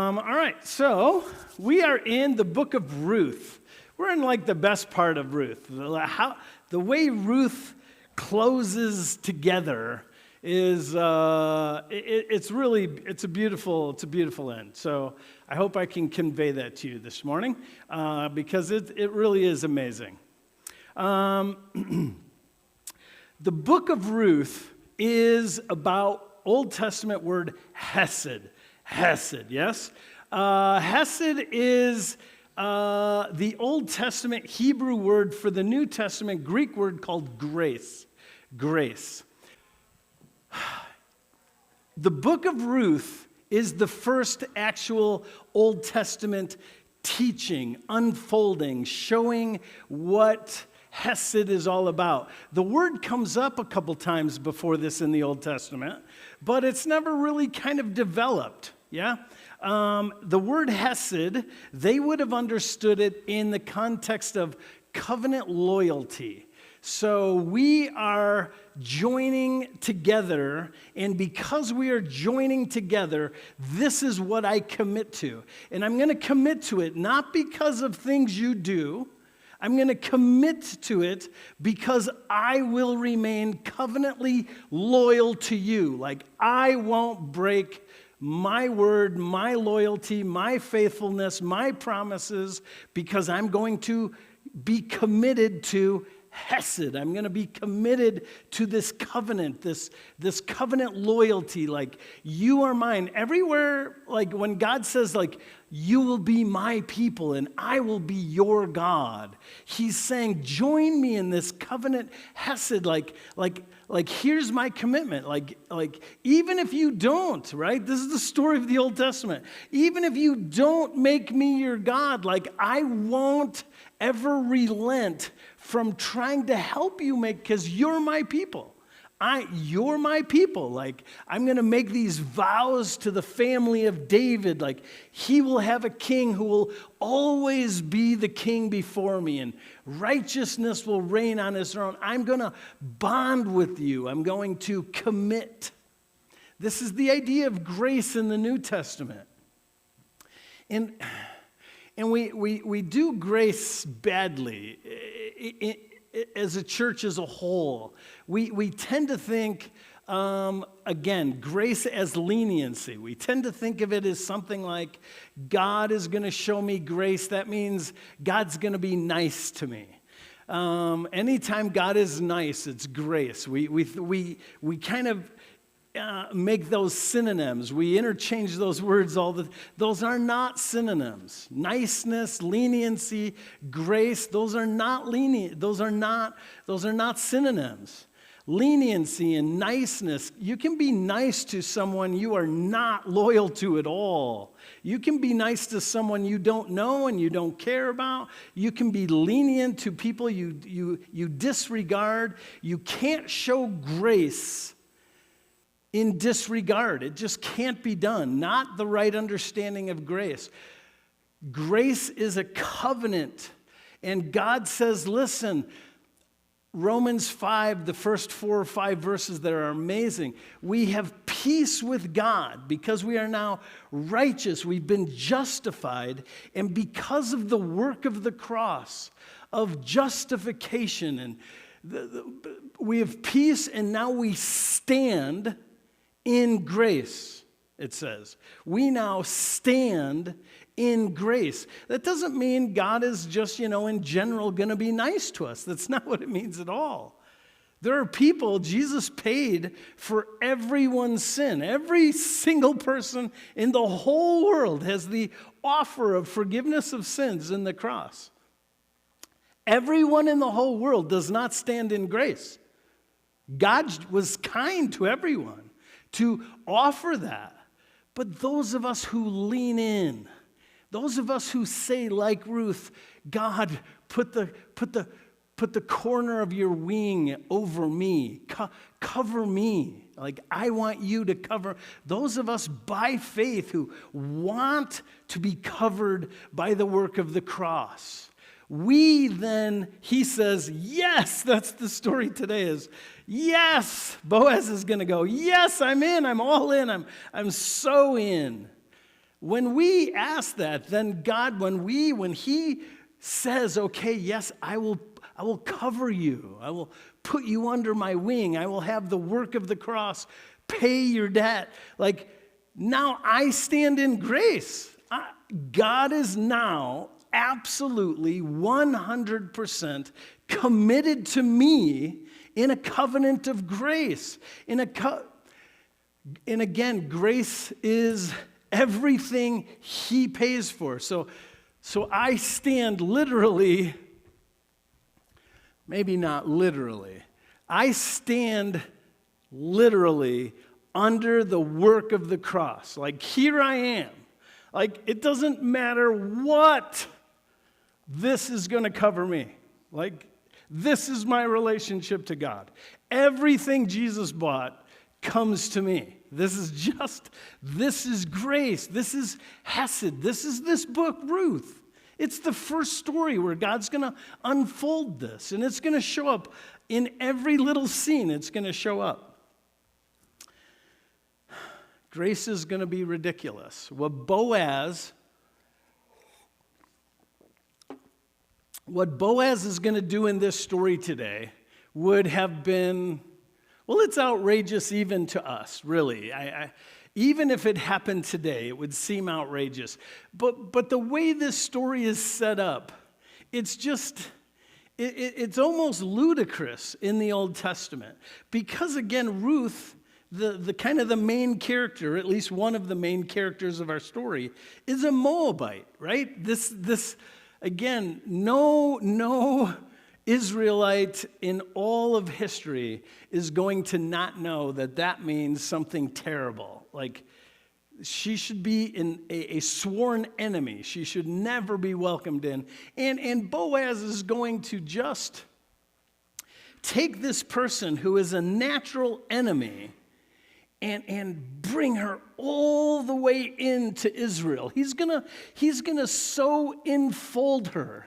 All right, so we are in the book of Ruth. We're in like the best part of Ruth. The way Ruth closes together is it's a beautiful end. So I hope I can convey that to you this morning because it really is amazing. The book of Ruth is about Old Testament word hesed. Hesed, yes? Hesed is the Old Testament Hebrew word for the New Testament Greek word called grace. Grace. The book of Ruth is the first actual Old Testament teaching, unfolding, showing what Hesed is all about. The word comes up a couple times before this in the Old Testament, but it's never really kind of developed, yeah? The word Hesed, they would have understood it in the context of covenant loyalty. So we are joining together, and because we are joining together, this is what I commit to. And I'm going to commit to it not because of things you do. I'm going to commit to it because I will remain covenantly loyal to you. Like, I won't break my word, my loyalty, my faithfulness, my promises, because I'm going to be committed to Hesed. I'm going to be committed to this covenant, this covenant loyalty. Like, you are mine. Everywhere, like when God says, like, you will be my people and I will be your God, he's saying, join me in this covenant Hesed. Like here's my commitment. Like even if you don't, right? This is the story of the Old Testament. Even if you don't make me your God, like, I won't ever relent from trying to help you because you're my people. You're my people. Like, I'm going to make these vows to the family of David. Like, he will have a king who will always be the king before me, and righteousness will reign on his throne. I'm going to bond with you. I'm going to commit. This is the idea of grace in the New Testament. And we do grace badly as a church as a whole. We tend to think, again, grace as leniency. We tend to think of it as something like, God is going to show me grace. That means God's going to be nice to me. Anytime God is nice, it's grace. We kind of make those synonyms. We interchange those words those are not synonyms. Niceness, leniency, grace, those are not synonyms. Leniency and niceness, you can be nice to someone you are not loyal to at all. You can be nice to someone you don't know and you don't care about. You can be lenient to people you disregard. You can't show grace in disregard. It just can't be done. Not the right understanding of grace. Grace is a covenant. And God says, listen, Romans 5, the first 4 or 5 verses that are amazing. We have peace with God because we are now righteous. We've been justified. And because of the work of the cross, of justification, and we have peace, and now we stand in grace, it says. We now stand in grace. That doesn't mean God is just, in general going to be nice to us. That's not what it means at all. There are people, Jesus paid for everyone's sin. Every single person in the whole world has the offer of forgiveness of sins in the cross. Everyone in the whole world does not stand in grace. God was kind to everyone to offer that. But those of us who lean in, those of us who say, like Ruth, God, put the corner of your wing over me, cover me. Like, I want you to cover. Those of us by faith who want to be covered by the work of the cross. We then, he says, yes, that's the story today is, yes, Boaz is going to go, yes, I'm in, I'm all in, I'm so in. When we ask that, then God, when he says, okay, yes, I will cover you. I will put you under my wing. I will have the work of the cross pay your debt. Like, now I stand in grace. God is now absolutely 100% committed to me in a covenant of grace. And again, grace is everything he pays for. So I stand literally, maybe not literally, I stand literally under the work of the cross. Like, here I am. Like, it doesn't matter what, this is going to cover me. Like, this is my relationship to God. Everything Jesus bought comes to me. This is grace. This is Hesed. This is this book, Ruth. It's the first story where God's going to unfold this, and it's going to show up in every little scene. It's going to show up. Grace is going to be ridiculous. What Boaz is going to do in this story today would have been, well, it's outrageous even to us, really. Even if it happened today, it would seem outrageous. But the way this story is set up, it's it's almost ludicrous in the Old Testament. Because, again, Ruth, the kind of the main character, at least one of the main characters of our story, is a Moabite, right? This again, no Israelite in all of history is going to not know that means something terrible. Like, she should be a sworn enemy. She should never be welcomed in. And Boaz is going to just take this person who is a natural enemy and bring her all the way into Israel. He's gonna so enfold her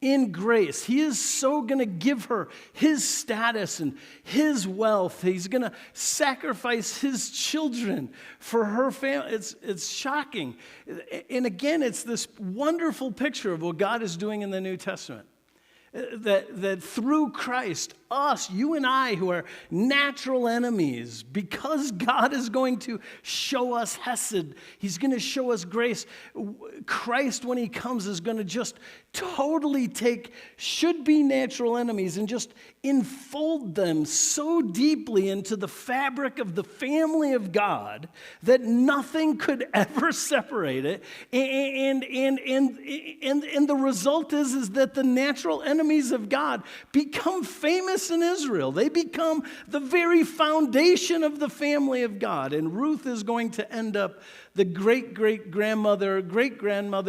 in grace. He is so gonna give her his status and his wealth. He's gonna sacrifice his children for her family. It's shocking. And again, it's this wonderful picture of what God is doing in the New Testament. That through Christ, us, you and I, who are natural enemies, because God is going to show us Hesed, he's going to show us grace. Christ, when he comes, is going to just totally take should-be natural enemies and just enfold them so deeply into the fabric of the family of God that nothing could ever separate it. And the result is that the natural enemies of God become famous in Israel. They become the very foundation of the family of God. And Ruth is going to end up the great-great-grandmother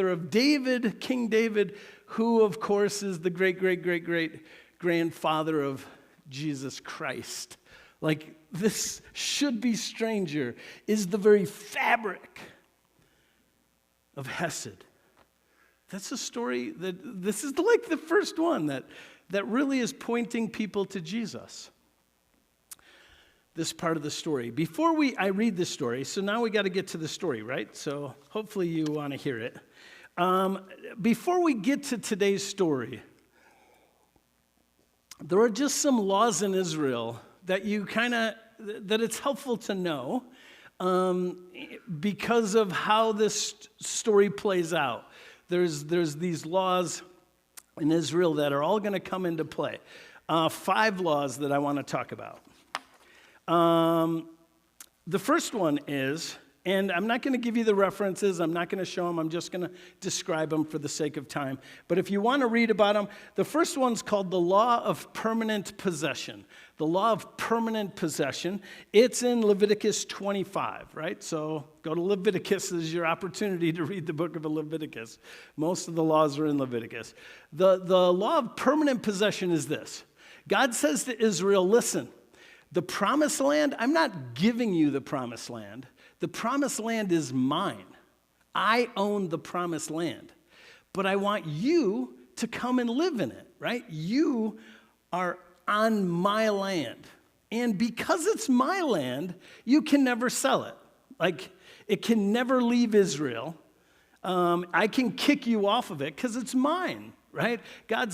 of David, King David, who, of course, is the great-great-great-great-grandfather of Jesus Christ. Like, this should-be stranger is the very fabric of Hesed. That's a story this is like the first one that really is pointing people to Jesus. This part of the story. Before I read the story, so now we got to get to the story, right? So hopefully you want to hear it. Before we get to today's story, there are just some laws in Israel that that it's helpful to know because of how this story plays out. There's these laws in Israel that are all going to come into play. 5 laws that I want to talk about. The first one is, and I'm not going to give you the references, I'm not going to show them, I'm just going to describe them for the sake of time. But if you want to read about them, the first one's called the law of permanent possession. The law of permanent possession, it's in Leviticus 25, right? So go to Leviticus, this is your opportunity to read the book of Leviticus. Most of the laws are in Leviticus. The law of permanent possession is this. God says to Israel, listen, the promised land, I'm not giving you the promised land. The promised land is mine. I own the promised land. But I want you to come and live in it, right? You are on my land. And because it's my land, you can never sell it. Like, it can never leave Israel. I can kick you off of it because it's mine, right? God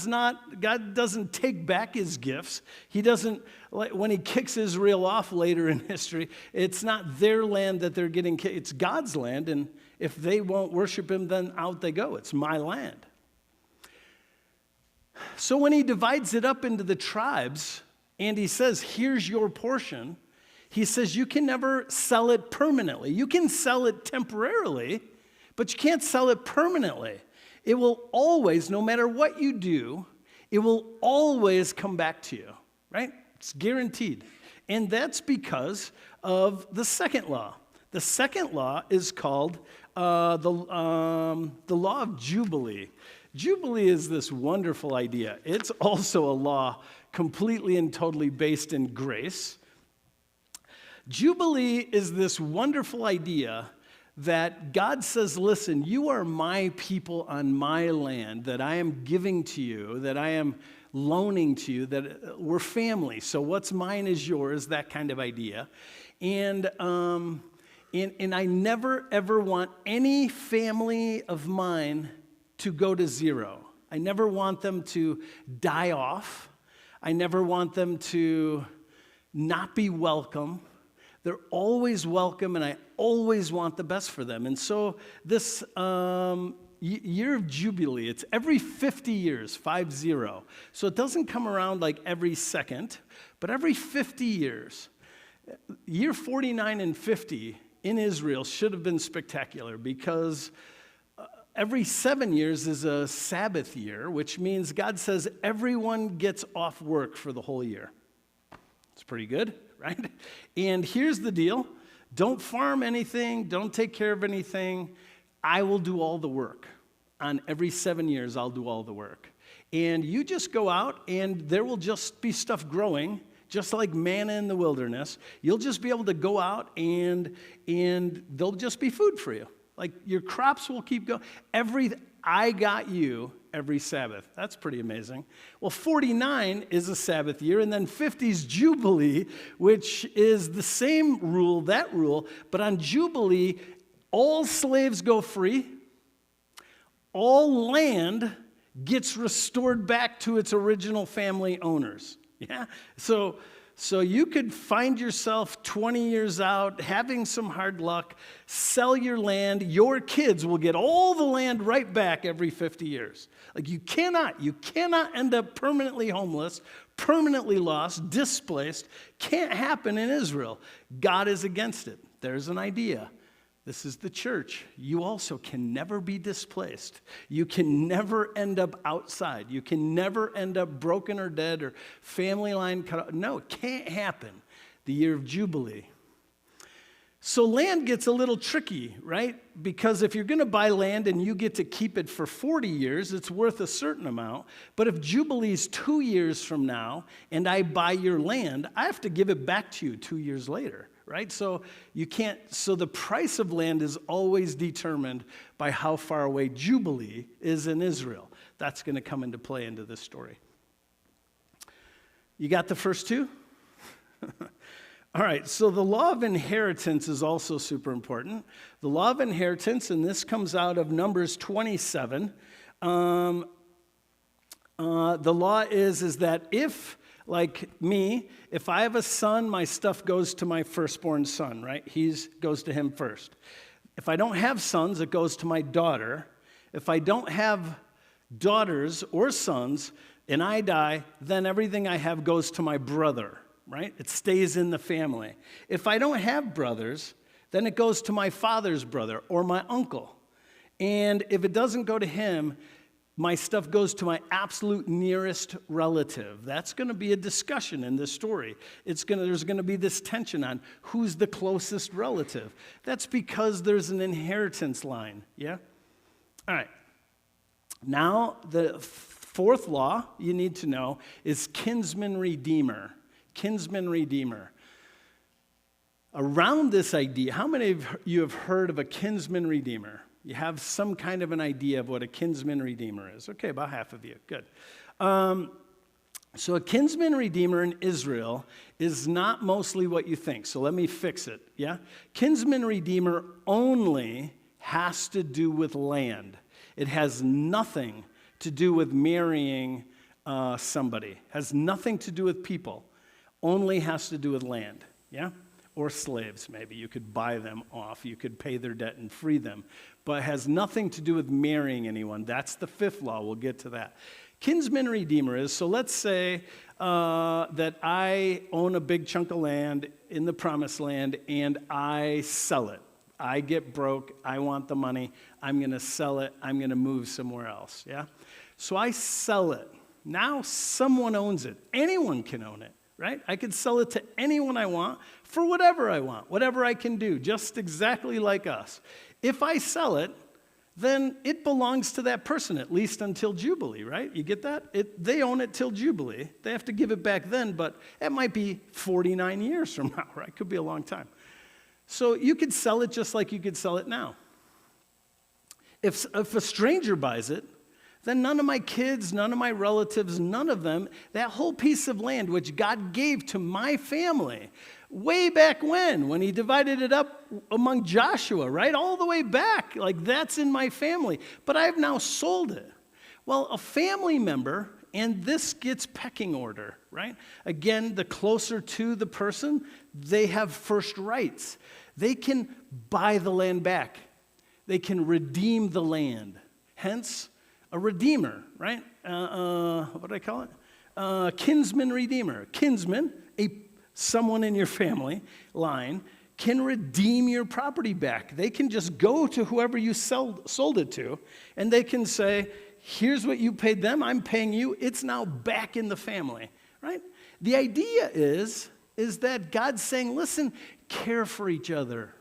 doesn't take back his gifts. He doesn't, when he kicks Israel off later in history, it's not their land that they're getting kicked. It's God's land, and if they won't worship him, then out they go. It's my land. So when he divides it up into the tribes, and he says, here's your portion, he says you can never sell it permanently. You can sell it temporarily, but you can't sell it permanently. It will always, no matter what you do, it will always come back to you, right? It's guaranteed. And that's because of the second law. The second law is called the law of Jubilee. Jubilee is this wonderful idea. It's also a law completely and totally based in grace. Jubilee is this wonderful idea that God says, listen, you are my people on my land that I am giving to you, that I am loaning to you, that we're family. So what's mine is yours, that kind of idea. And I never, ever want any family of mine to go to zero. I never want them to die off. I never want them to not be welcome. They're always welcome, and I always want the best for them. And so this year of Jubilee, it's every 50 years, 50. So it doesn't come around like every second, but every 50 years. Year 49 and 50 in Israel should have been spectacular because every 7 years is a Sabbath year, which means God says everyone gets off work for the whole year. It's pretty good, right? And here's the deal. Don't farm anything. Don't take care of anything. I will do all the work. On every 7 years, I'll do all the work. And you just go out, and there will just be stuff growing, just like manna in the wilderness. You'll just be able to go out, and there'll just be food for you. Like your crops will keep going. I got you every Sabbath. That's pretty amazing. Well, 49 is a Sabbath year, and then 50 is Jubilee, which is the same rule, that rule, but on Jubilee, all slaves go free. All land gets restored back to its original family owners. Yeah? So you could find yourself 20 years out, having some hard luck, sell your land. Your kids will get all the land right back every 50 years. Like you cannot end up permanently homeless, permanently lost, displaced. Can't happen in Israel. God is against it. There's an idea. This is the church. You also can never be displaced. You can never end up outside. You can never end up broken or dead or family line cut off. No, it can't happen. The year of Jubilee. So land gets a little tricky, right? Because if you're going to buy land and you get to keep it for 40 years, it's worth a certain amount. But if Jubilee's 2 years from now and I buy your land, I have to give it back to you 2 years later. Right? So the price of land is always determined by how far away Jubilee is in Israel. That's going to come into play into this story. You got the first two? All right, so the law of inheritance is also super important. The law of inheritance, and this comes out of Numbers 27. The law is that if, like me, if I have a son, my stuff goes to my firstborn son, right? Goes to him first. If I don't have sons, it goes to my daughter. If I don't have daughters or sons and I die, then everything I have goes to my brother, right? It stays in the family. If I don't have brothers, then it goes to my father's brother or my uncle. And if it doesn't go to him, my stuff goes to my absolute nearest relative. That's going to be a discussion in this story. There's going to be this tension on who's the closest relative. That's because there's an inheritance line, yeah? All right. Now, the fourth law you need to know is Kinsman Redeemer. Kinsman Redeemer. Around this idea, how many of you have heard of a Kinsman Redeemer? You have some kind of an idea of what a Kinsman Redeemer is. Okay, about half of you. Good. So a Kinsman Redeemer in Israel is not mostly what you think. So let me fix it, yeah? Kinsman Redeemer only has to do with land. It has nothing to do with marrying somebody. Has nothing to do with people. Only has to do with land, yeah? Or slaves, maybe. You could buy them off. You could pay their debt and free them. But it has nothing to do with marrying anyone. That's the fifth law. We'll get to that. Kinsman Redeemer is, so let's say that I own a big chunk of land in the promised land and I sell it. I get broke. I want the money. I'm going to sell it. I'm going to move somewhere else, yeah? So I sell it. Now someone owns it. Anyone can own it, right? I could sell it to anyone I want for whatever I want, whatever I can do, just exactly like us. If I sell it, then it belongs to that person, at least until Jubilee, right? You get that? They own it till Jubilee. They have to give it back then, but it might be 49 years from now, right? Could be a long time. So you could sell it just like you could sell it now. If a stranger buys it, then none of my kids, none of my relatives, none of them, that whole piece of land which God gave to my family way back when he divided it up among Joshua, right? All the way back, like that's in my family. But I've now sold it. Well, a family member, and this gets pecking order, right? Again, the closer to the person, they have first rights. They can buy the land back. They can redeem the land. Hence, a redeemer, right? What do I call it? Kinsman Redeemer. Kinsman, someone in your family line, can redeem your property back. They can just go to whoever you sold it to, and they can say, here's what you paid them, I'm paying you, it's now back in the family, right? The idea is that God's saying, listen, care for each other.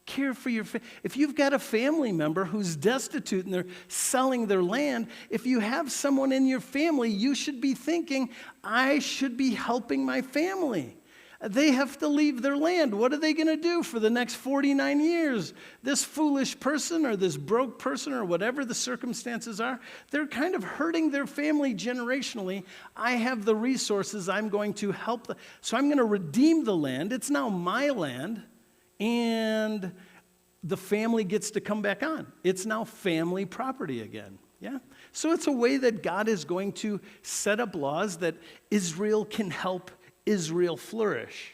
Care for your family. If you've got a family member who's destitute and they're selling their land, if you have someone in your family, you should be thinking, I should be helping my family. They have to leave their land. What are they going to do for the next 49 years? This foolish person or this broke person or whatever the circumstances are, they're kind of hurting their family generationally. I have the resources. I'm going to help them. So I'm going to redeem the land. It's now my land. And the family gets to come back on. It's now family property again. Yeah? So it's a way that God is going to set up laws that Israel can help Israel flourish.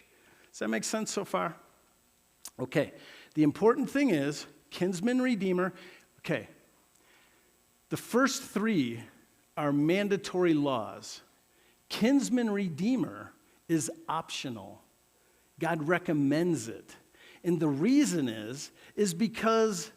Does that make sense so far? Okay. The important thing is, Kinsman Redeemer, okay. The first three are mandatory laws. Kinsman Redeemer is optional. God recommends it. And the reason is because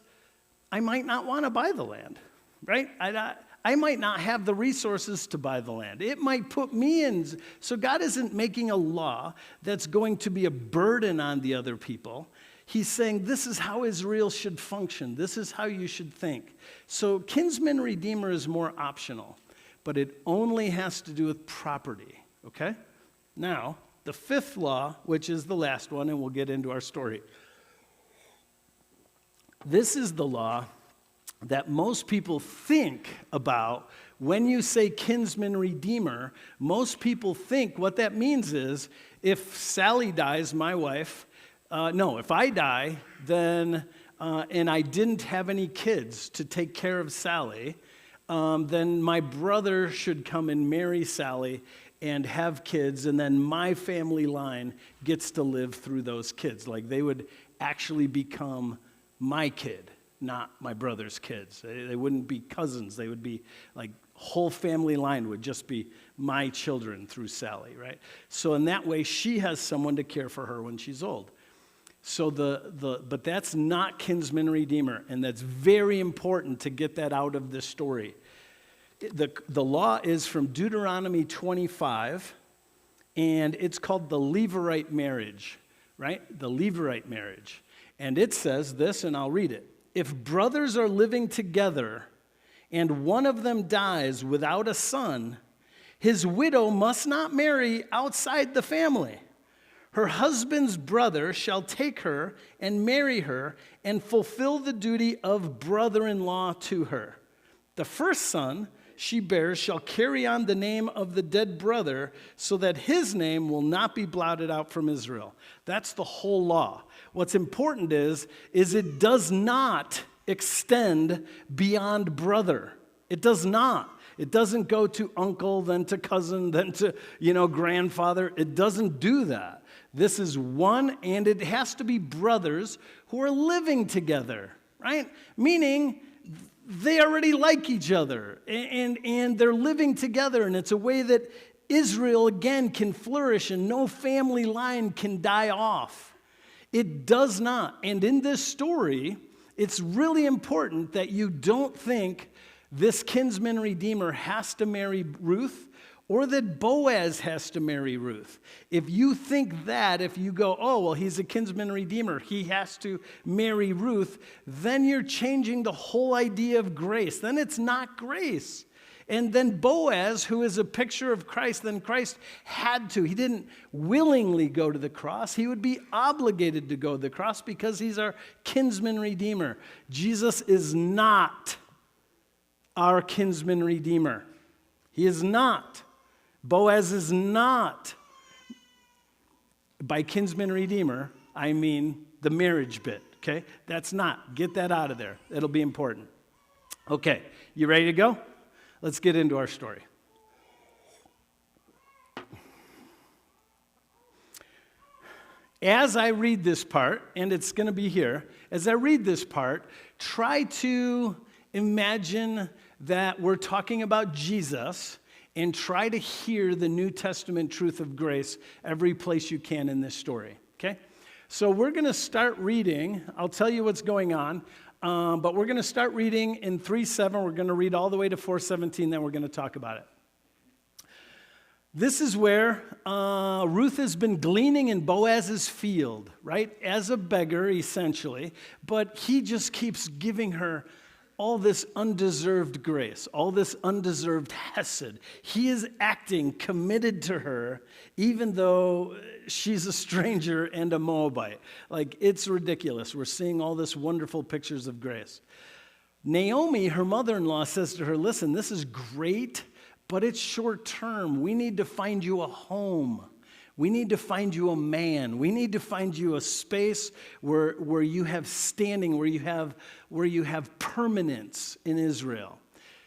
I might not want to buy the land, right? I might not have the resources to buy the land. It might put me in. So God isn't making a law that's going to be a burden on the other people. He's saying this is how Israel should function. This is how you should think. So Kinsman Redeemer is more optional, but it only has to do with property, okay? Now, the fifth law, which is the last one, and we'll get into our story. This is the law that most people think about when you say Kinsman Redeemer. Most people think what that means is if Sally dies, my wife, if I die, then, and I didn't have any kids to take care of Sally, then my brother should come and marry Sally and have kids, and then my family line gets to live through those kids. Like they would actually become my kid, not my brother's kids. They wouldn't be cousins. They would be like whole family line would just be my children through Sally, right? So in that way, she has someone to care for her when she's old. So but that's not Kinsman Redeemer, and that's very important to get that out of this story. The law is from Deuteronomy 25, and it's called the Levirate marriage, right? The Levirate marriage. And it says this, and I'll read it. If brothers are living together and one of them dies without a son, his widow must not marry outside the family. Her husband's brother shall take her and marry her and fulfill the duty of brother-in-law to her. The first son she bears shall carry on the name of the dead brother so that his name will not be blotted out from Israel. That's the whole law. What's important is it does not extend beyond brother. It does not. It doesn't go to uncle, then to cousin, then to, grandfather. It doesn't do that. This is one, and it has to be brothers who are living together, right? Meaning they already like each other, and they're living together, and it's a way that Israel, again, can flourish, and no family line can die off. It does not. And in this story, it's really important that you don't think this kinsman redeemer has to marry Ruth or that Boaz has to marry Ruth. If you think that, if you go, oh, well, he's a kinsman redeemer, he has to marry Ruth, then you're changing the whole idea of grace. Then it's not grace. And then Boaz, who is a picture of Christ, then Christ had to. He didn't willingly go to the cross. He would be obligated to go to the cross because he's our kinsman redeemer. Jesus is not our kinsman redeemer. He is not. Boaz is not. By kinsman redeemer, I mean the marriage bit, okay? That's not. Get that out of there. It'll be important. Okay, you ready to go? Let's get into our story. As I read this part, and it's going to be here, as I read this part, try to imagine that we're talking about Jesus and try to hear the New Testament truth of grace every place you can in this story, okay? So we're going to start reading. I'll tell you what's going on. But we're going to start reading in 3:7. We're going to read all the way to 4:17, then we're going to talk about it. This is where Ruth has been gleaning in Boaz's field, right? As a beggar, essentially. But he just keeps giving her all this undeserved grace, all this undeserved hesed. He is acting committed to her, even though she's a stranger and a Moabite. Like, it's ridiculous. We're seeing all this wonderful pictures of grace. Naomi, her mother-in-law, says to her, listen, this is great, but it's short term. We need to find you a home. We need to find you a man. We need to find you a space where you have standing, where you have permanence in Israel.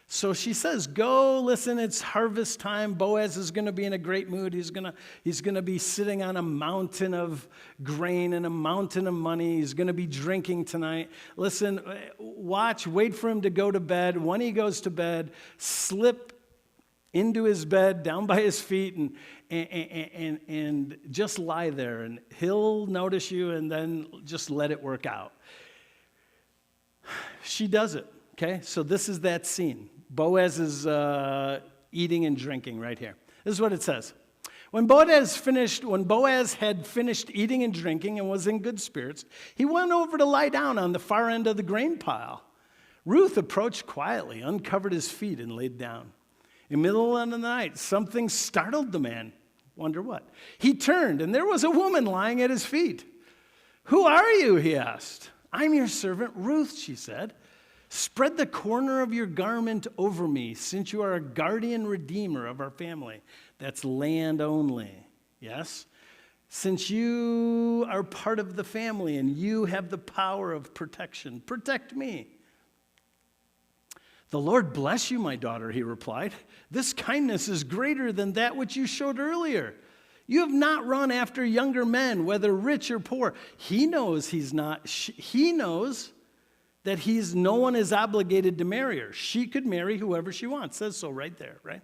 So she says, go, listen, it's harvest time. Boaz is going to be in a great mood. He's going to be sitting on a mountain of grain and a mountain of money. He's going to be drinking tonight. Listen, wait for him to go to bed. When he goes to bed, slip into his bed, down by his feet, and just lie there, and he'll notice you, and then just let it work out. She does it, okay? So this is that scene. Boaz is eating and drinking right here. This is what it says. When Boaz had finished eating and drinking and was in good spirits, he went over to lie down on the far end of the grain pile. Ruth approached quietly, uncovered his feet, and laid down. In the middle of the night, something startled the man. Wonder what? He turned, and there was a woman lying at his feet. Who are you? He asked. I'm your servant Ruth, she said. Spread the corner of your garment over me, since you are a guardian redeemer of our family. That's land only, yes? Since you are part of the family and you have the power of protection, protect me. The Lord bless you, my daughter, he replied. This kindness is greater than that which you showed earlier. You have not run after younger men, whether rich or poor. He knows that no one is obligated to marry her. She could marry whoever she wants. It says so right there, right?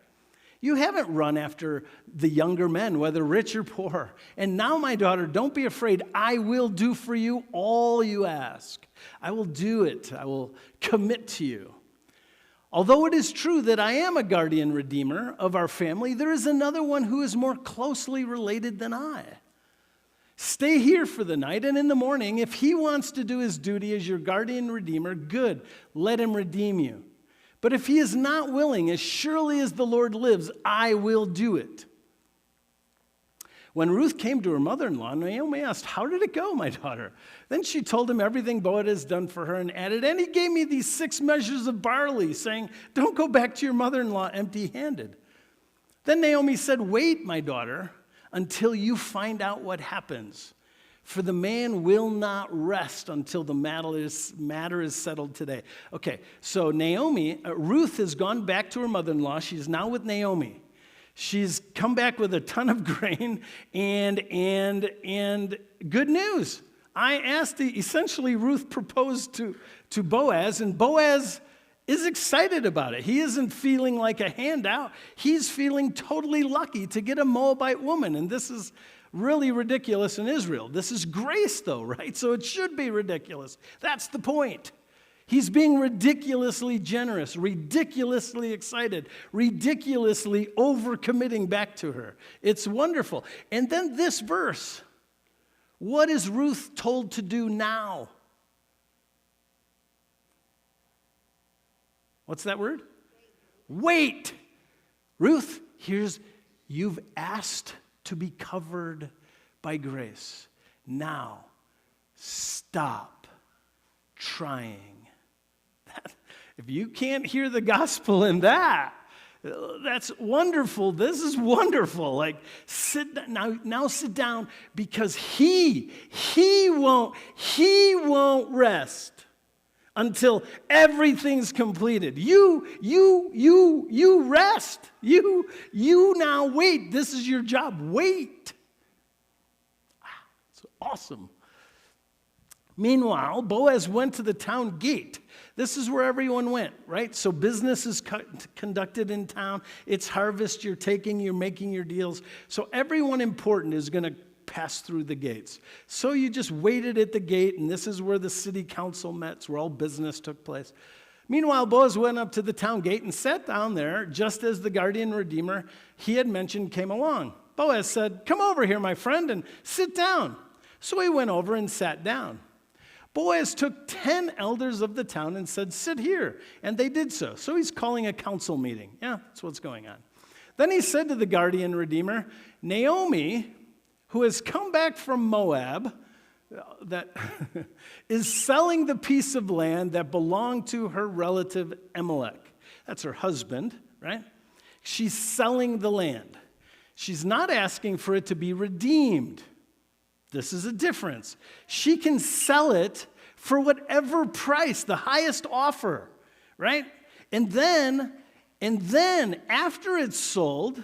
You haven't run after the younger men, whether rich or poor. And now, my daughter, don't be afraid. I will do for you all you ask. I will do it. I will commit to you. Although it is true that I am a guardian redeemer of our family, there is another one who is more closely related than I. Stay here for the night, and in the morning, if he wants to do his duty as your guardian redeemer, good, let him redeem you. But if he is not willing, as surely as the Lord lives, I will do it. When Ruth came to her mother-in-law, Naomi asked, how did it go, my daughter? Then she told him everything Boaz has done for her and added, and he gave me these 6 measures of barley, saying, don't go back to your mother-in-law empty-handed. Then Naomi said, wait, my daughter, until you find out what happens. for the man will not rest until the matter is settled today. Okay, so Ruth has gone back to her mother-in-law. She's now with Naomi. She's come back with a ton of grain and good news. Essentially Ruth proposed to Boaz, and Boaz is excited about it. He isn't feeling like a handout. He's feeling totally lucky to get a Moabite woman, and this is really ridiculous in Israel. This is grace, though, right? So it should be ridiculous. That's the point. He's being ridiculously generous, ridiculously excited, ridiculously overcommitting back to her. It's wonderful. And then this verse, what is Ruth told to do now? What's that word? Wait. Ruth, you've asked to be covered by grace. Now, stop trying. If you can't hear the gospel in that, that's wonderful. This is wonderful. Like, sit down. Now sit down, because he won't rest until everything's completed. You rest. You now wait. This is your job. Wait. It's awesome. Meanwhile, Boaz went to the town gate. This is where everyone went, right? So business is conducted in town. It's harvest. You're making your deals. So everyone important is going to pass through the gates. So you just waited at the gate, and this is where the city council met. It's where all business took place. Meanwhile, Boaz went up to the town gate and sat down there, just as the guardian redeemer he had mentioned came along. Boaz said, "Come over here, my friend, and sit down." So he went over and sat down. Boaz took 10 elders of the town and said, "Sit here." And they did so. So he's calling a council meeting. Yeah, that's what's going on. Then he said to the guardian redeemer, "Naomi, who has come back from Moab, that is selling the piece of land that belonged to her relative Elimelech." That's her husband, right? She's selling the land. She's not asking for it to be redeemed. This is a difference. She can sell it for whatever price, the highest offer, right? And then after it's sold,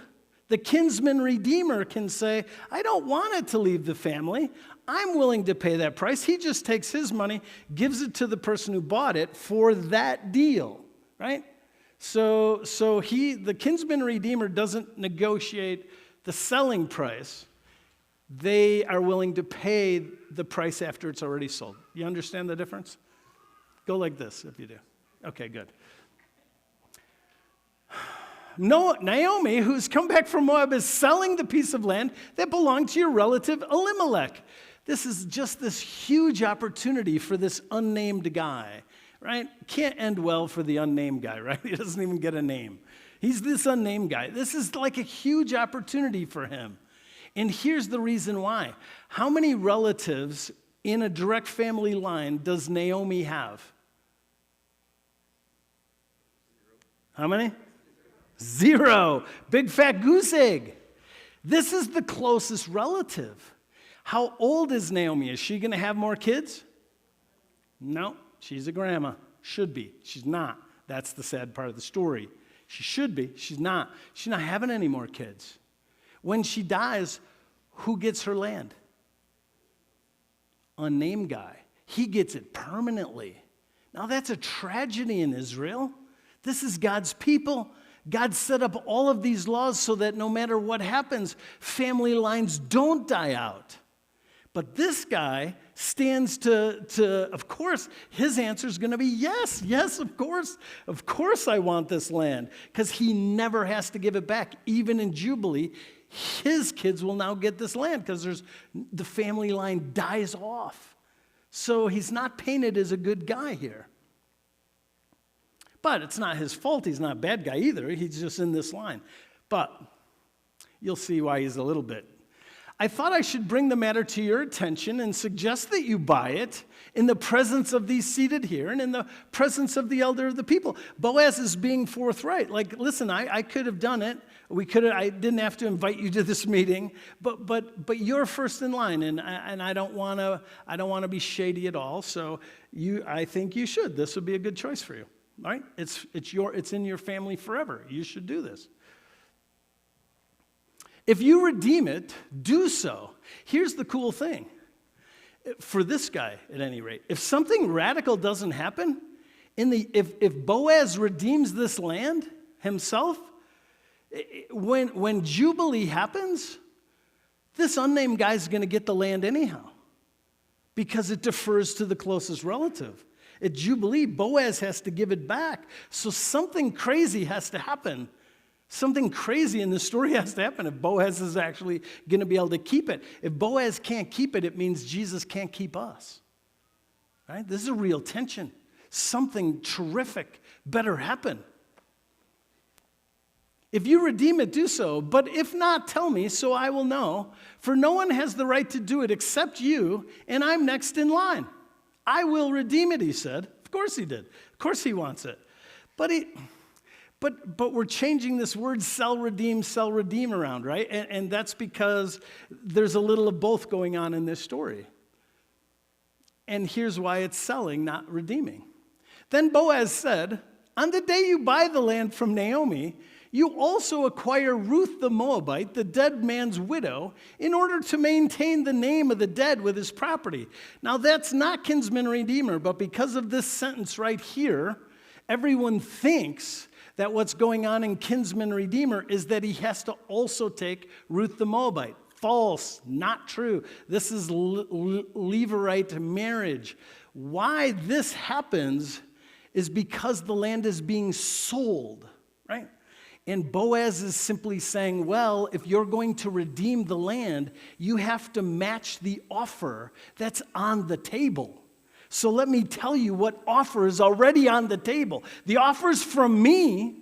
the Kinsman Redeemer can say, "I don't want it to leave the family. I'm willing to pay that price." He just takes his money, gives it to the person who bought it for that deal, right? So the Kinsman Redeemer doesn't negotiate the selling price. They are willing to pay the price after it's already sold. You understand the difference? Go like this if you do. Okay, good. Naomi, who's come back from Moab, is selling the piece of land that belonged to your relative Elimelech. This is just this huge opportunity for this unnamed guy, right? Can't end well for the unnamed guy, right? He doesn't even get a name. He's this unnamed guy. This is like a huge opportunity for him. And here's the reason why. How many relatives in a direct family line does Naomi have? How many? 0. Big fat goose egg. This is the closest relative. How old is Naomi? Is she going to have more kids? No, she's a grandma. Should be. She's not. That's the sad part of the story. She should be. She's not. She's not having any more kids. When she dies, who gets her land? Unnamed guy. He gets it permanently. Now that's a tragedy in Israel. This is God's people. God set up all of these laws so that no matter what happens, family lines don't die out. But this guy stands to of course, his answer is going to be yes, of course I want this land, because he never has to give it back. Even in Jubilee, his kids will now get this land because the family line dies off. So he's not painted as a good guy here. But it's not his fault. He's not a bad guy either. He's just in this line. But you'll see why he's a little bit. I thought I should bring the matter to your attention and suggest that you buy it in the presence of these seated here and in the presence of the elder of the people. Boaz is being forthright. Like, listen, I could have done it. I didn't have to invite you to this meeting, but you're first in line, and I don't want to be shady at all. So I think you should. This would be a good choice for you. All right? It's in your family forever. You should do this. If you redeem it, do so. Here's the cool thing. For this guy, at any rate, if something radical doesn't happen, if Boaz redeems this land himself, when Jubilee happens, this unnamed guy's going to get the land anyhow because it defers to the closest relative. At Jubilee, Boaz has to give it back. So something crazy has to happen. Something crazy in the story has to happen if Boaz is actually going to be able to keep it. If Boaz can't keep it, it means Jesus can't keep us. Right? This is a real tension. Something terrific better happen. If you redeem it, do so. But if not, tell me, so I will know. For no one has the right to do it except you, and I'm next in line. I will redeem it, he said. Of course he did. Of course he wants it. But we're changing this word sell, redeem around, right? And that's because there's a little of both going on in this story. And here's why it's selling, not redeeming. Then Boaz said, on the day you buy the land from Naomi, you also acquire Ruth the Moabite, the dead man's widow, in order to maintain the name of the dead with his property. Now that's not Kinsman Redeemer, but because of this sentence right here, everyone thinks that what's going on in Kinsman Redeemer is that he has to also take Ruth the Moabite. False, not true. This is Levirate marriage. Why this happens is because the land is being sold, right? And Boaz is simply saying, well, if you're going to redeem the land, you have to match the offer that's on the table. So let me tell you what offer is already on the table. The offer's from me,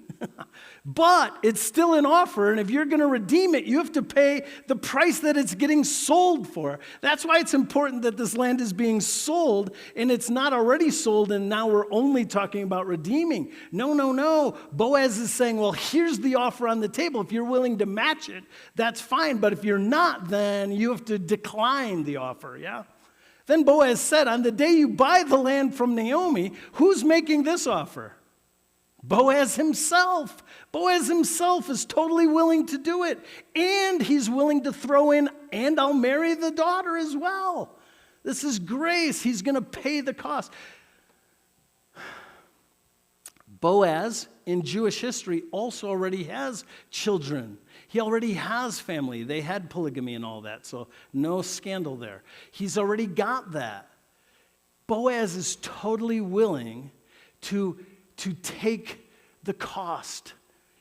but it's still an offer, and if you're going to redeem it, you have to pay the price that it's getting sold for. That's why it's important that this land is being sold, and it's not already sold, and now we're only talking about redeeming. No. Boaz is saying, well, here's the offer on the table. If you're willing to match it, that's fine, but if you're not, then you have to decline the offer, yeah? Then Boaz said, on the day you buy the land from Naomi, who's making this offer? Boaz himself. Boaz himself is totally willing to do it. And he's willing to throw in, and I'll marry the daughter as well. This is grace. He's going to pay the cost. Boaz, in Jewish history, also already has children. He already has family. They had polygamy and all that, so no scandal there. He's already got that. Boaz is totally willing to take the cost.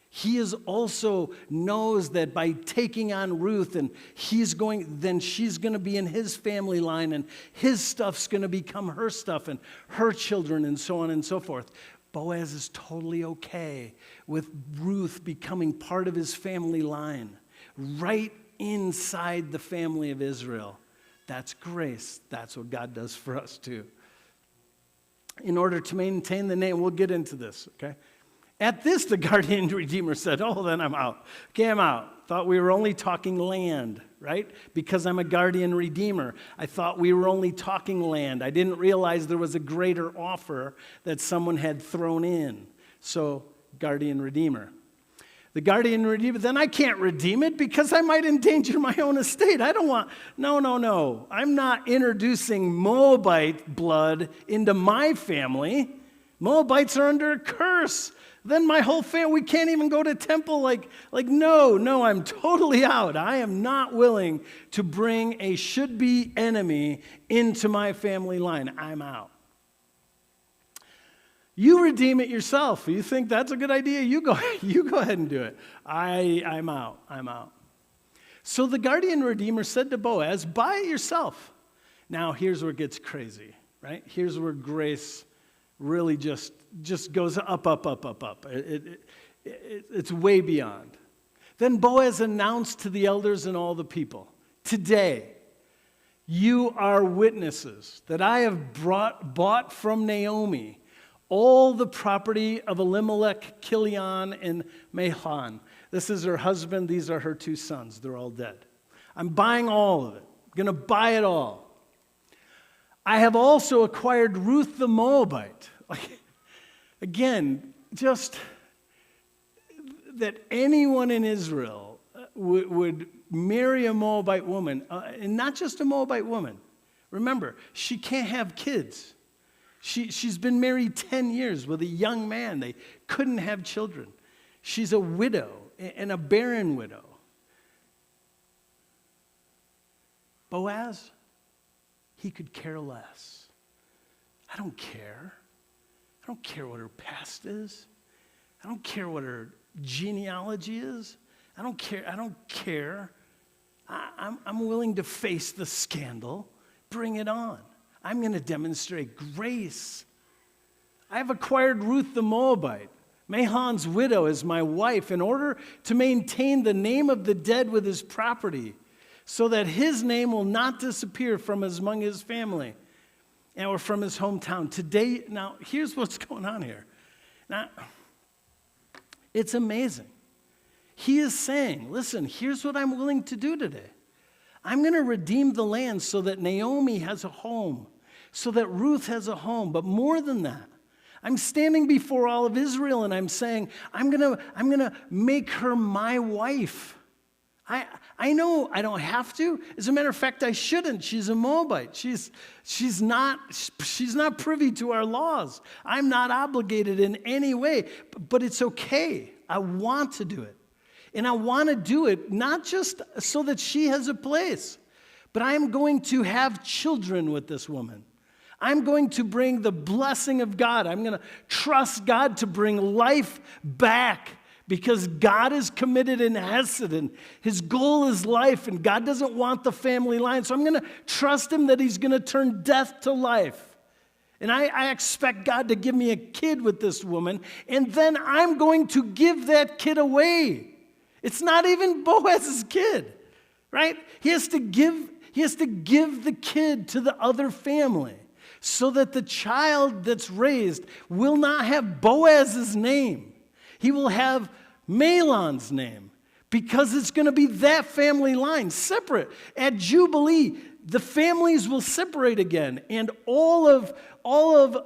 He is also knows that by taking on Ruth, and she's going to be in his family line, and his stuff's going to become her stuff and her children, and so on and so forth. Boaz is totally okay with Ruth becoming part of his family line, right inside the family of Israel. That's grace. That's what God does for us too. In order to maintain the name, we'll get into this, okay? At this, the guardian redeemer said, oh, then I'm out. Okay, I'm out. Thought we were only talking land, right? Because I'm a guardian redeemer. I thought we were only talking land. I didn't realize there was a greater offer that someone had thrown in. So, guardian redeemer. The guardian redeemer, then I can't redeem it because I might endanger my own estate. I don't want, no. I'm not introducing Moabite blood into my family. Moabites are under a curse. Then my whole family, we can't even go to temple. No, I'm totally out. I am not willing to bring a should-be enemy into my family line. I'm out. You redeem it yourself. You think that's a good idea? You go ahead and do it. I'm out. So the guardian redeemer said to Boaz, buy it yourself. Now here's where it gets crazy, right? Here's where grace really just goes up. It's way beyond. Then Boaz announced to the elders and all the people. today, you are witnesses that I have bought from Naomi all the property of Elimelech, Kilion, and Mahlon. This is her husband. These are her 2 sons. They're all dead. I'm buying all of it. I'm going to buy it all. I have also acquired Ruth the Moabite. Again, just that anyone in Israel would marry a Moabite woman, and not just a Moabite woman. Remember, she can't have kids. She's been married 10 years with a young man. They couldn't have children. She's a widow and a barren widow. Boaz, he could care less. I don't care. I don't care what her past is. I don't care what her genealogy is. I don't care. I'm willing to face the scandal. Bring it on. I'm going to demonstrate grace. I have acquired Ruth the Moabite, Mahlon's widow, as my wife in order to maintain the name of the dead with his property, so that his name will not disappear from among his family or from his hometown. Today, now, here's what's going on here. Now, it's amazing. He is saying, listen, here's what I'm willing to do today. I'm going to redeem the land so that Naomi has a home, so that Ruth has a home. But more than that, I'm standing before all of Israel and I'm saying, I'm going to make her my wife. I know I don't have to. As a matter of fact, I shouldn't. She's a Moabite. She's not privy to our laws. I'm not obligated in any way, but it's okay. I want to do it. And I want to do it not just so that she has a place, but I am going to have children with this woman. I'm going to bring the blessing of God. I'm going to trust God to bring life back, because God is committed in Hesed, and his goal is life, and God doesn't want the family line. So I'm going to trust him that he's going to turn death to life. And I expect God to give me a kid with this woman, and then I'm going to give that kid away. It's not even Boaz's kid, right? He has to give the kid to the other family so that the child that's raised will not have Boaz's name. He will have Mahlon's name, because it's going to be that family line, separate. At Jubilee, the families will separate again, and all of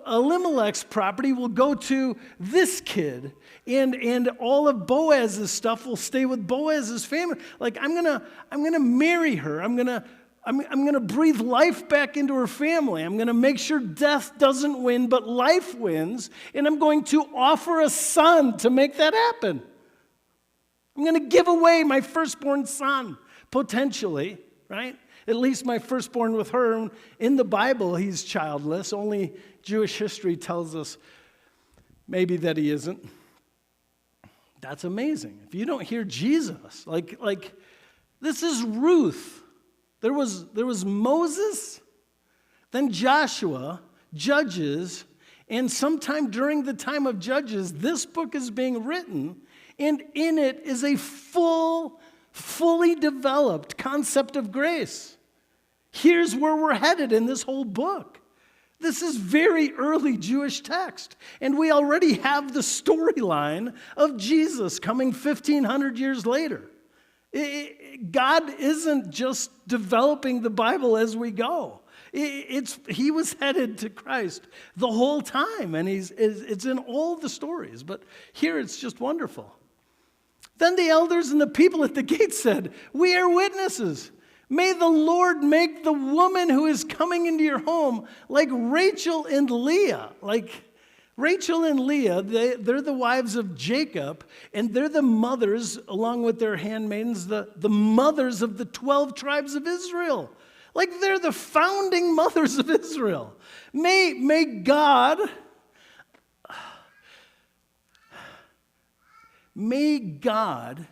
Elimelech's property will go to this kid, and all of Boaz's stuff will stay with Boaz's family. Like, I'm gonna marry her. I'm gonna breathe life back into her family. I'm gonna make sure death doesn't win, but life wins, and I'm going to offer a son to make that happen. I'm going to give away my firstborn son, potentially, right? At least my firstborn with her. In the Bible, he's childless. Only Jewish history tells us maybe that he isn't. That's amazing. If you don't hear Jesus, like this is Ruth. There was Moses, then Joshua, Judges, and sometime during the time of Judges, this book is being written. And in it is a fully developed concept of grace. Here's where we're headed in this whole book. This is very early Jewish text. And we already have the storyline of Jesus coming 1,500 years later. God isn't just developing the Bible as we go. He was headed to Christ the whole time, and it's in all the stories. But here it's just wonderful. Then the elders and the people at the gate said, "We are witnesses. May the Lord make the woman who is coming into your home like Rachel and Leah." Like Rachel and Leah, they're the wives of Jacob, and they're the mothers, along with their handmaidens, the mothers of the 12 tribes of Israel. Like they're the founding mothers of Israel. May God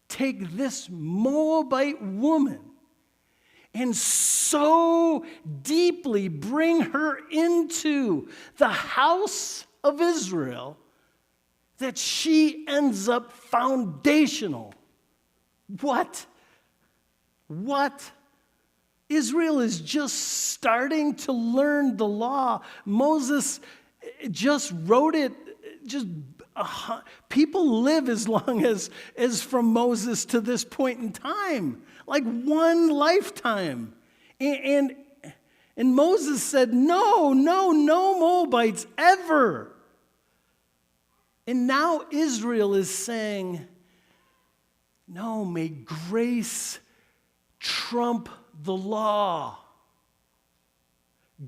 take this Moabite woman and so deeply bring her into the house of Israel that she ends up foundational. What? What? Israel is just starting to learn the law. Moses just wrote it. People live as long as from Moses to this point in time, like one lifetime. And Moses said, no Moabites ever. And now Israel is saying, no, may grace trump the law.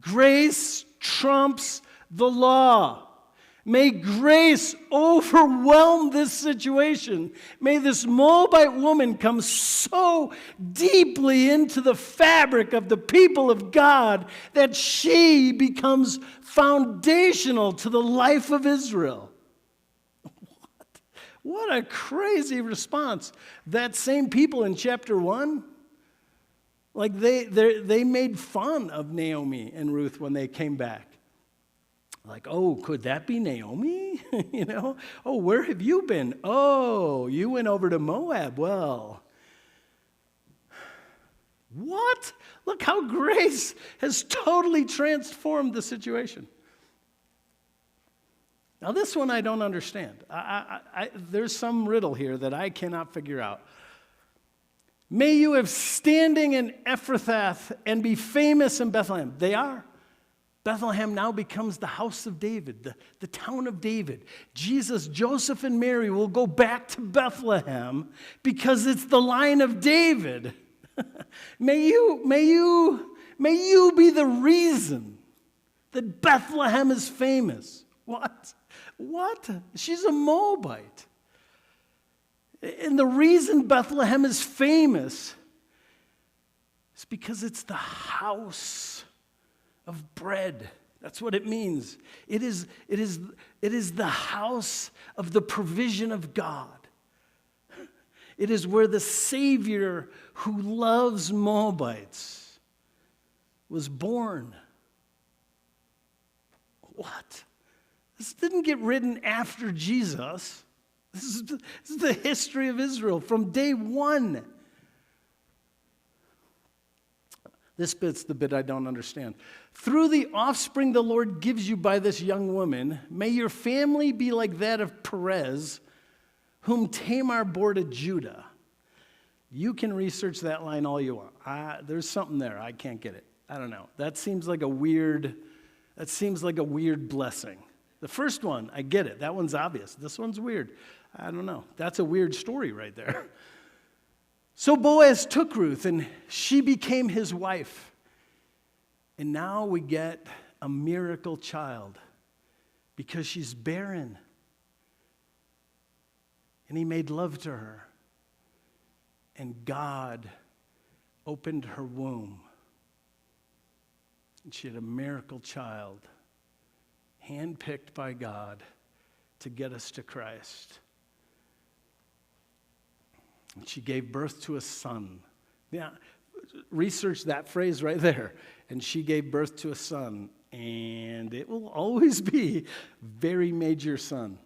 Grace trumps the law. May grace overwhelm this situation. May this Moabite woman come so deeply into the fabric of the people of God that she becomes foundational to the life of Israel. What a crazy response. That same people in chapter 1, like they made fun of Naomi and Ruth when they came back. Like, oh, could that be Naomi? Oh, where have you been? Oh, you went over to Moab. Well, what? Look how grace has totally transformed the situation. Now, this one I don't understand. There's some riddle here that I cannot figure out. May you have standing in Ephrathah and be famous in Bethlehem. They are. Bethlehem now becomes the house of David, the town of David. Jesus, Joseph, and Mary will go back to Bethlehem because it's the line of David. May you be the reason that Bethlehem is famous. What? She's a Moabite. And the reason Bethlehem is famous is because it's the house of bread. That's what it means. It is the house of the provision of God. It is where the Savior who loves Moabites was born. What? This didn't get written after Jesus. This is the history of Israel from day one. This bit's the bit I don't understand. Through the offspring the Lord gives you by this young woman, may your family be like that of Perez, whom Tamar bore to Judah. You can research that line all you want. There's something there. I can't get it. I don't know. That seems like a weird blessing. The first one, I get it. That one's obvious. This one's weird. I don't know. That's a weird story right there. So Boaz took Ruth, and she became his wife. And now we get a miracle child because she's barren. And he made love to her. And God opened her womb. And she had a miracle child, handpicked by God to get us to Christ. And she gave birth to a son. Yeah, research that phrase right there. And she gave birth to a son. And it will always be very major son.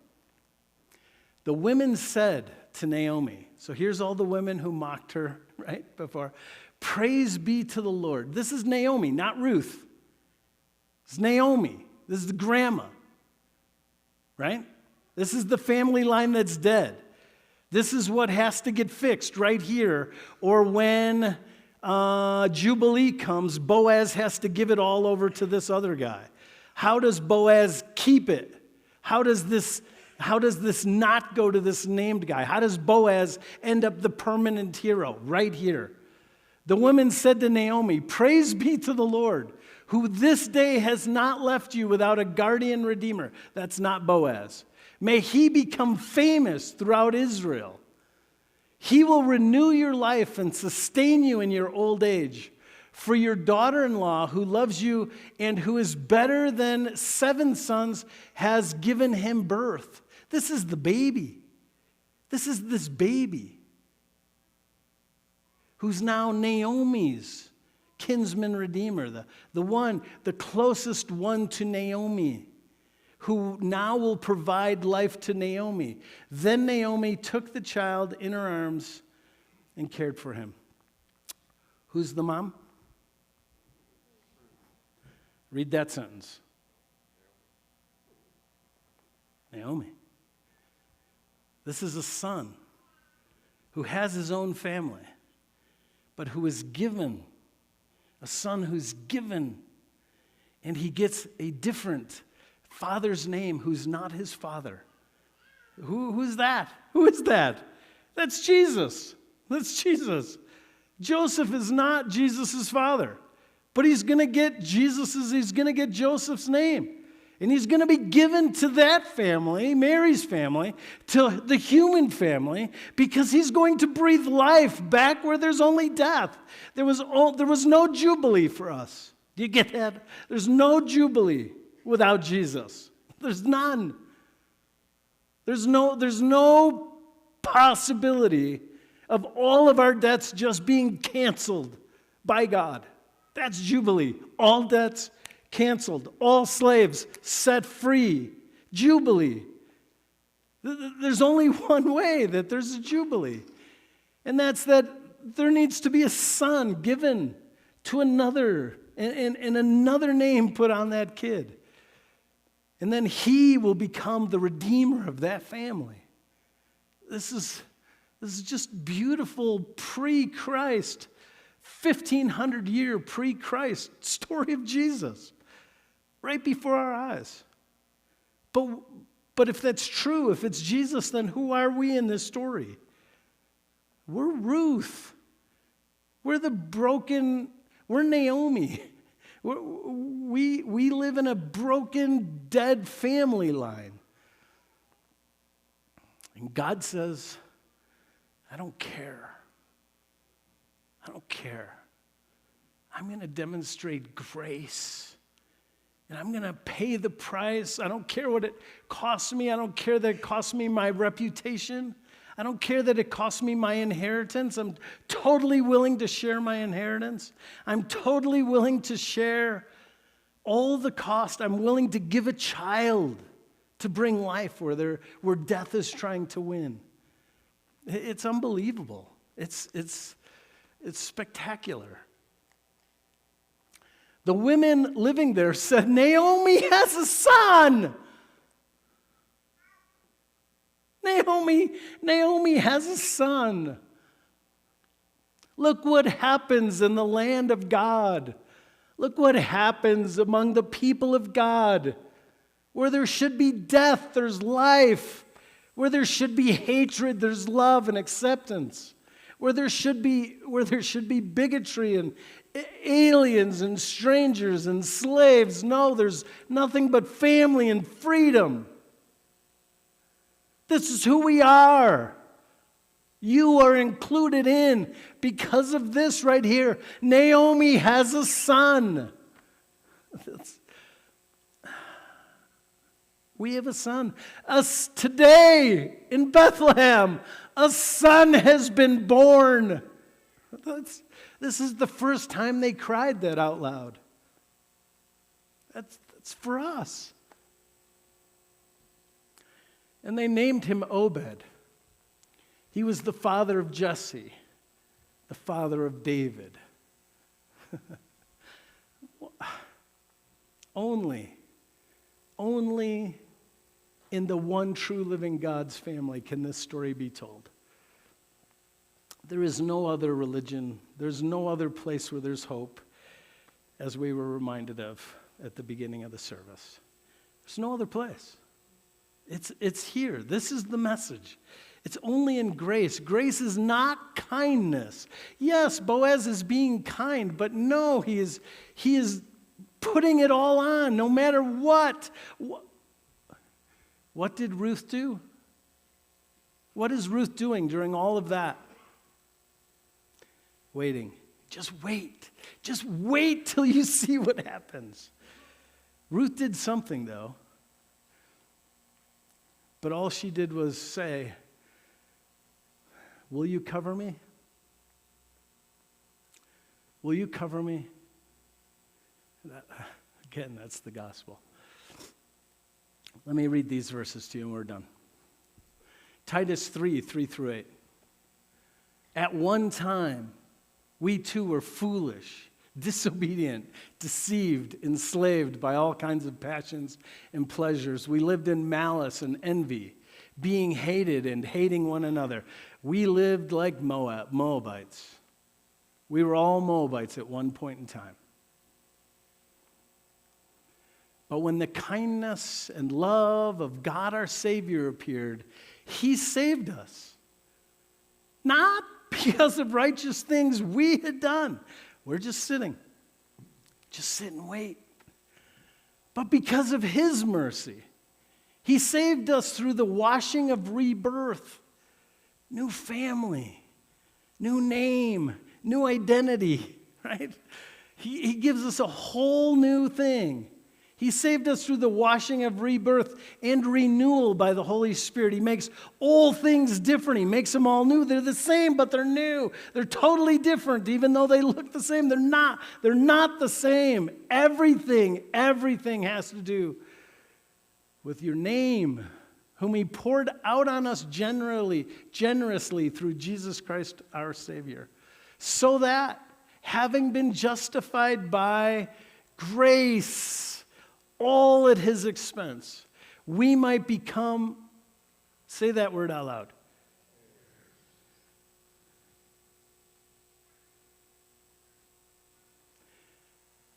The women said to Naomi, so here's all the women who mocked her, right, before. Praise be to the Lord. This is Naomi, not Ruth. It's Naomi. This is the grandma, right? This is the family line that's dead. This is what has to get fixed right here. Or when Jubilee comes, Boaz has to give it all over to this other guy. How does Boaz keep it? How does this not go to this named guy? How does Boaz end up the permanent hero? Right here. The women said to Naomi, praise be to the Lord, who this day has not left you without a guardian redeemer. That's not Boaz. May he become famous throughout Israel. He will renew your life and sustain you in your old age. For your daughter-in-law, who loves you and who is better than 7 sons, has given him birth. This is the baby. This is this baby who's now Naomi's Kinsman Redeemer, the closest one to Naomi, who now will provide life to Naomi. Then Naomi took the child in her arms and cared for him. Who's the mom? Read that sentence. Naomi. This is a son who has his own family, but who is given, a son who's given, and he gets a different father's name who's not his father. Who's that? Who is that? That's Jesus. That's Jesus. Joseph is not Jesus' father, but he's going to get Joseph's name. And he's going to be given to that family, Mary's family, to the human family, because he's going to breathe life back where there's only death. There was no jubilee for us. Do you get that? There's no jubilee without Jesus. There's none. There's no possibility of all of our debts just being canceled by God. That's jubilee. All debts canceled. All slaves set free. Jubilee. There's only one way that there's a jubilee. And that's that there needs to be a son given to another, and another name put on that kid. And then he will become the redeemer of that family. This is just beautiful pre-Christ, 1,500-year pre-Christ story of Jesus, right before our eyes. But if that's true, if it's Jesus, then who are we in this story? We're Ruth. We're Naomi. We live in a broken, dead family line. And God says, I don't care. I don't care. I'm going to demonstrate grace. And I'm going to pay the price. I don't care what it costs me. I don't care that it costs me my reputation. I don't care that it costs me my inheritance. I'm totally willing to share my inheritance. I'm totally willing to share all the cost. I'm willing to give a child to bring life where death is trying to win. It's unbelievable. It's spectacular. The women living there said, Naomi has a son. Naomi has a son. Look what happens in the land of God. Look what happens among the people of God. Where there should be death, there's life. Where there should be hatred, there's love and acceptance. Where there should be bigotry and aliens and strangers and slaves, no, there's nothing but family and freedom. This is who we are. You are included in because of this right here. Naomi has a son. We have a son. Us today in Bethlehem, a son has been born. This is the first time they cried that out loud. That's for us. And they named him Obed. He was the father of Jesse, the father of David. Only in the one true living God's family can this story be told. There is no other religion, there's no other place where there's hope, as we were reminded of at the beginning of the service. There's no other place. It's here. This is the message. It's only in grace. Grace is not kindness. Yes, Boaz is being kind, but no, he is putting it all on, no matter what. What did Ruth do? What is Ruth doing during all of that? Waiting. Just wait. Just wait till you see what happens. Ruth did something, though. But all she did was say, will you cover me? Will you cover me? Again, that's the gospel. Let me read these verses to you and we're done. Titus 3:3-8. At one time, We too were foolish, disobedient, deceived, enslaved by all kinds of passions and pleasures. We lived in malice and envy, being hated and hating one another. We lived like Moabites. We were all Moabites at one point in time. But when the kindness and love of God our Savior appeared, He saved us. Not because of righteous things we had done. We're just sitting. Just sit and wait. But because of His mercy, He saved us through the washing of rebirth. New family, new name, new identity, right? He gives us a whole new thing. He saved us through the washing of rebirth and renewal by the Holy Spirit. He makes all things different. He makes them all new. They're the same, but they're new. They're totally different, even though they look the same. They're not. They're not the same. Everything has to do with your name, whom He poured out on us generously through Jesus Christ our Savior, so that, having been justified by grace, all at His expense, we might become, say that word out loud.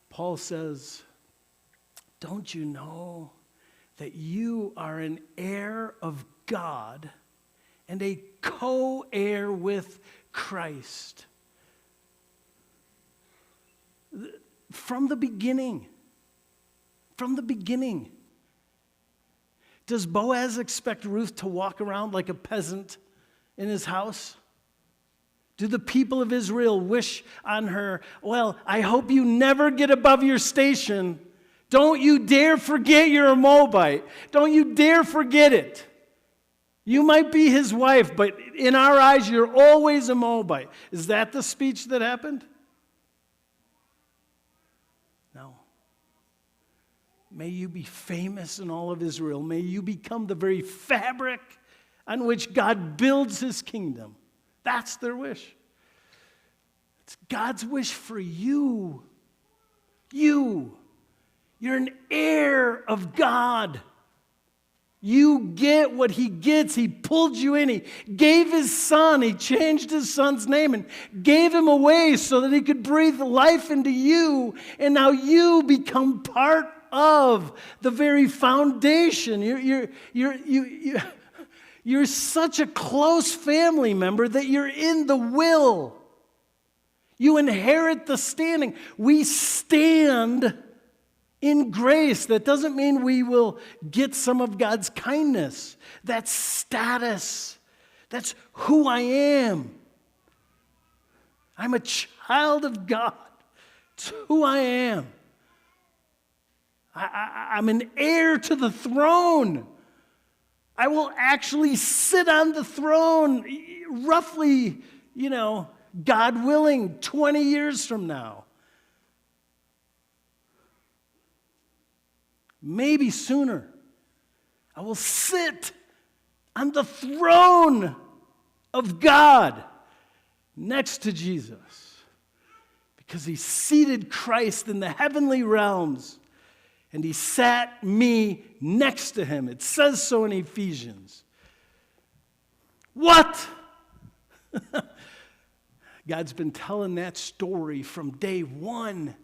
Paul says, don't you know that you are an heir of God and a co-heir with Christ? From the beginning. Does Boaz expect Ruth to walk around like a peasant in his house? Do the people of Israel wish on her, well, I hope you never get above your station. Don't you dare forget you're a Moabite. Don't you dare forget it. You might be his wife, but in our eyes, you're always a Moabite. Is that the speech that happened? No. May you be famous in all of Israel. May you become the very fabric on which God builds His kingdom. That's their wish. It's God's wish for you. You're an heir of God. You get what He gets. He pulled you in. He gave His Son. He changed His Son's name and gave Him away so that He could breathe life into you. And now you become part of the very foundation. You're such a close family member that you're in the will. You inherit the standing. We stand in grace. That doesn't mean we will get some of God's kindness. That's status. That's who I am. I'm a child of God. It's who I am. I'm an heir to the throne. I will actually sit on the throne, roughly, God willing, 20 years from now. Maybe sooner. I will sit on the throne of God next to Jesus, because He seated Christ in the heavenly realms. And He sat me next to Him. It says so in Ephesians. What? God's been telling that story from day one.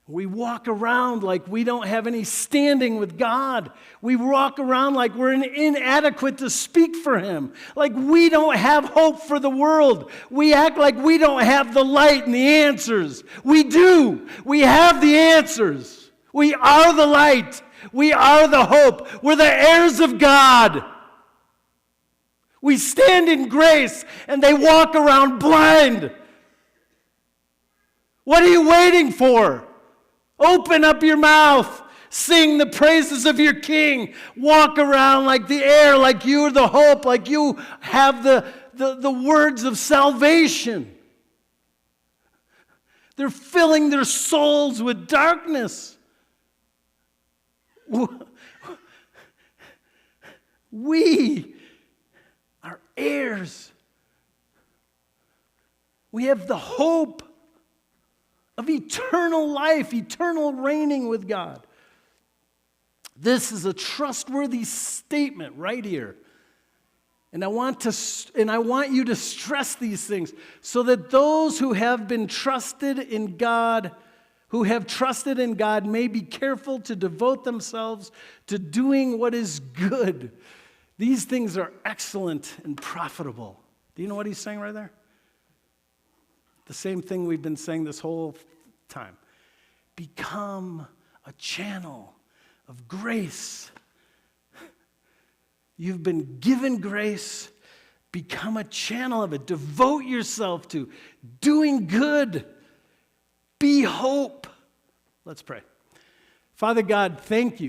We walk around like we don't have any standing with God. We walk around like we're inadequate to speak for Him. Like we don't have hope for the world. We act like we don't have the light and the answers. We do. We have the answers. We are the light. We are the hope. We're the heirs of God. We stand in grace and they walk around blind. What are you waiting for? Open up your mouth. Sing the praises of your King. Walk around like the heir, like you're the hope, like you have the words of salvation. They're filling their souls with darkness. We are heirs. We have the hope of eternal life, eternal reigning with God. This is a trustworthy statement right here. And I want you to stress these things so that those who have been trusted in God, may be careful to devote themselves to doing what is good. These things are excellent and profitable. Do you know what he's saying right there? The same thing we've been saying this whole time. Become a channel of grace. You've been given grace. Become a channel of it. Devote yourself to doing good. Be hope. Let's pray. Father God, thank you.